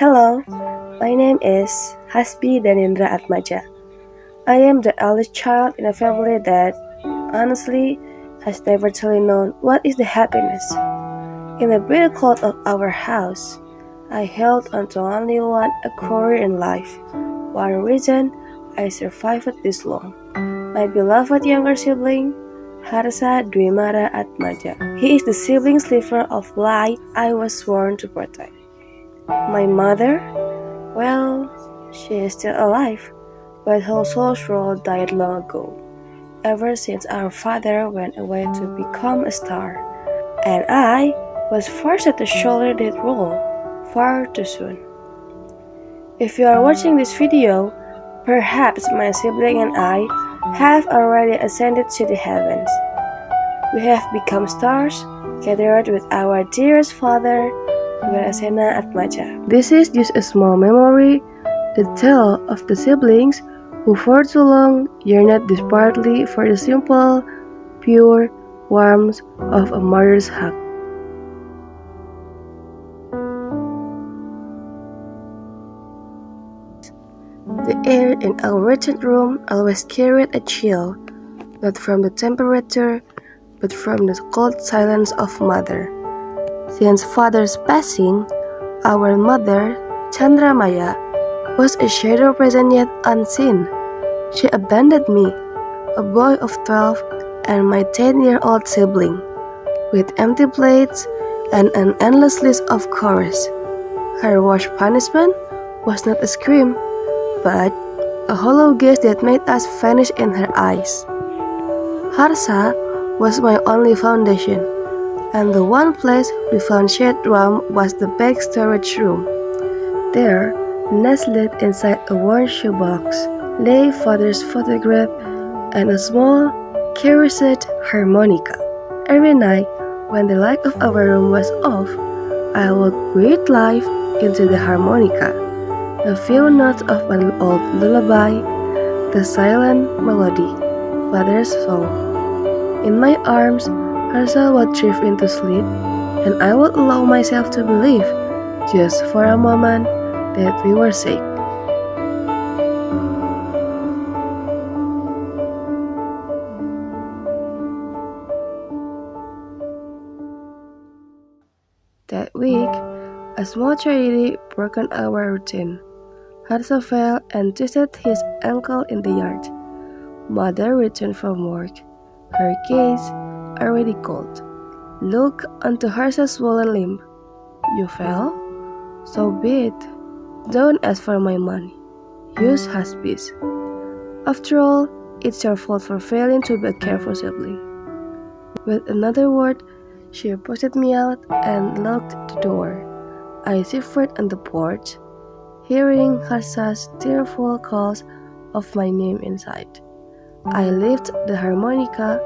Hello, my name is Hasbi and Harsa. I am the eldest child in a family that, honestly, has never truly known what is the happiness. In the bitter cold of our house, I held on to only one a career in life. One reason I survived this long. My beloved younger sibling, Harsa Dwimara Atmaja. He is the sibling sliver of light I was sworn to protect. My mother, well, she is still alive, but her soul died long ago, ever since our father went away to become a star, and I was forced to shoulder that role far too soon. If you are watching this video, perhaps my sibling and I have already ascended to the heavens. We have become stars, gathered with our dearest father, Wirasena Atmaja. This is just a small memory, the tale of the siblings who for too long yearned desperately for the simple, pure warmth of a mother's hug. The air in our wretched room always carried a chill, not from the temperature, but from the cold silence of mother. Since father's passing, our mother, Candramaya, was a shadow present yet unseen. She abandoned me, a boy of 12, and my 10-year-old sibling, with empty plates and an endless list of chores. Her worst punishment was not a scream, but a hollow gaze that made us vanish in her eyes. Harsa was my only foundation, and the one place we found shared warmth was the back storage room. There, nestled inside a worn shoebox, lay father's photograph and a small, kerosene harmonica. Every night, when the light of our room was off, I would breathe life into the harmonica, a few notes of an old lullaby, the silent melody, father's song. In my arms, Harsa would drift into sleep, and I would allow myself to believe, just for a moment, that we were safe. That week, a small tragedy broke on our routine. Harsa fell and twisted his ankle in the yard. Mother returned from work, her gaze already cold. Look onto Harsa's swollen limb. You fell? So be it. Don't ask for my money. Use Hasbi's. After all, it's your fault for failing to be a careful sibling. With another word, she pushed me out and locked the door. I shivered on the porch, hearing Harsa's tearful calls of my name inside. I lifted the harmonica,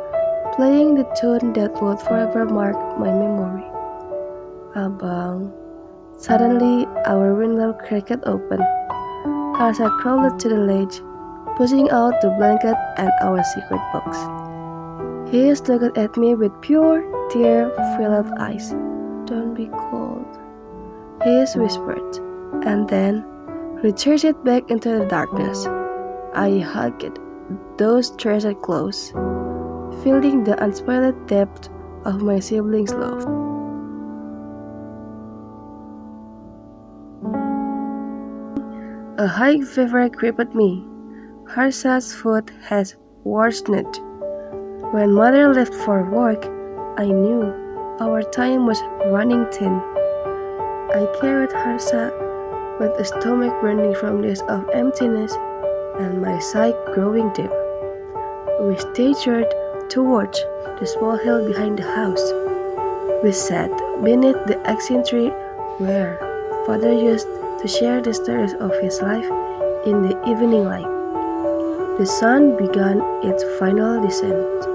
playing the tune that would forever mark my memory. Abang. Suddenly, our window cracked open. Harsa crawled to the ledge, pushing out the blanket and our secret box. He looked at me with pure, tear-filled eyes. Don't be cold, he whispered, and then retreated back into the darkness. I hugged those treasured clothes, feeling the unspoiled depth of my siblings' love. A high fever gripped me. Harsa's foot has worsened. When mother left for work, I knew our time was running thin. I carried Harsa with a stomach burning from days of emptiness and my sight growing dim. We staggered towards the small hill behind the house. We sat beneath the asing tree where father used to share the stories of his life in the evening light. The sun began its final descent,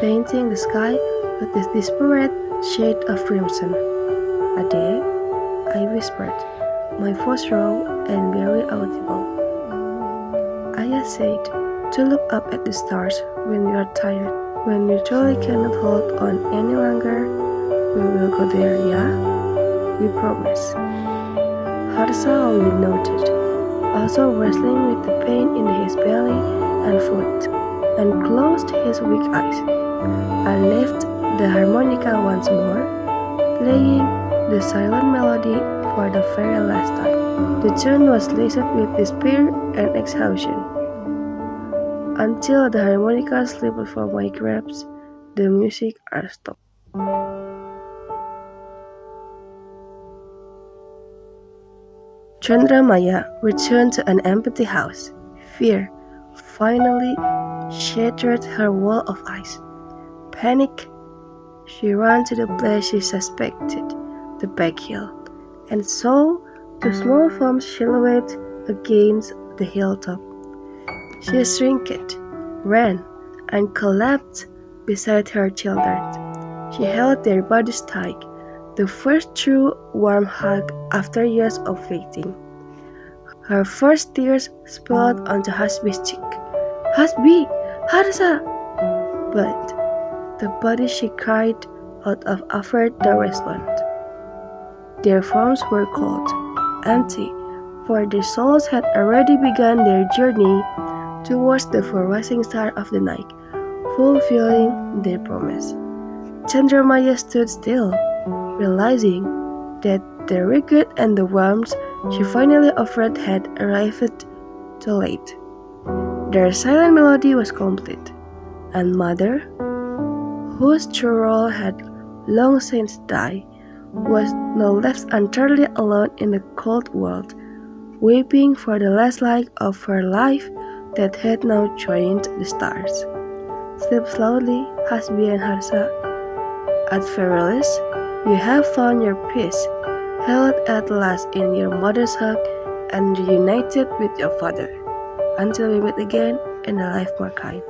painting the sky with a disparate shade of crimson. Ade, I whispered, my voice raw and very audible. I essayed to look up at the stars when we are tired. When we truly cannot hold on any longer, we will go there, yeah? We promise. Harsa only noted, also wrestling with the pain in his belly and foot, and closed his weak eyes. I left the harmonica once more, playing the silent melody for the very last time. The tune was laced with despair and exhaustion. Until the harmonica slipped from my grasp, the music stopped. Candramaya returned to an empty house. Fear finally shattered her wall of ice. Panic, she ran to the place she suspected, the back hill, and saw the small farm silhouette against the hilltop. She shrieked, ran, and collapsed beside her children. She held their bodies tight, the first true warm hug after years of waiting. Her first tears spilled onto Hasbi's cheek. Hasbi! Harsa! But the body she cried out of offered no response. Their forms were cold, empty, for their souls had already begun their journey towards the rising star of the night, fulfilling their promise. Candramaya stood still, realizing that the regret and the warmth she finally offered had arrived too late. Their silent melody was complete, and Mother, whose true role had long since died, was now left entirely alone in the cold world, weeping for the last light of her life that had now joined the stars. Sleep slowly, Hasbi and Harsa. At very least, you have found your peace, held at last in your mother's hug, and reunited with your father. Until we meet again in a life more kind.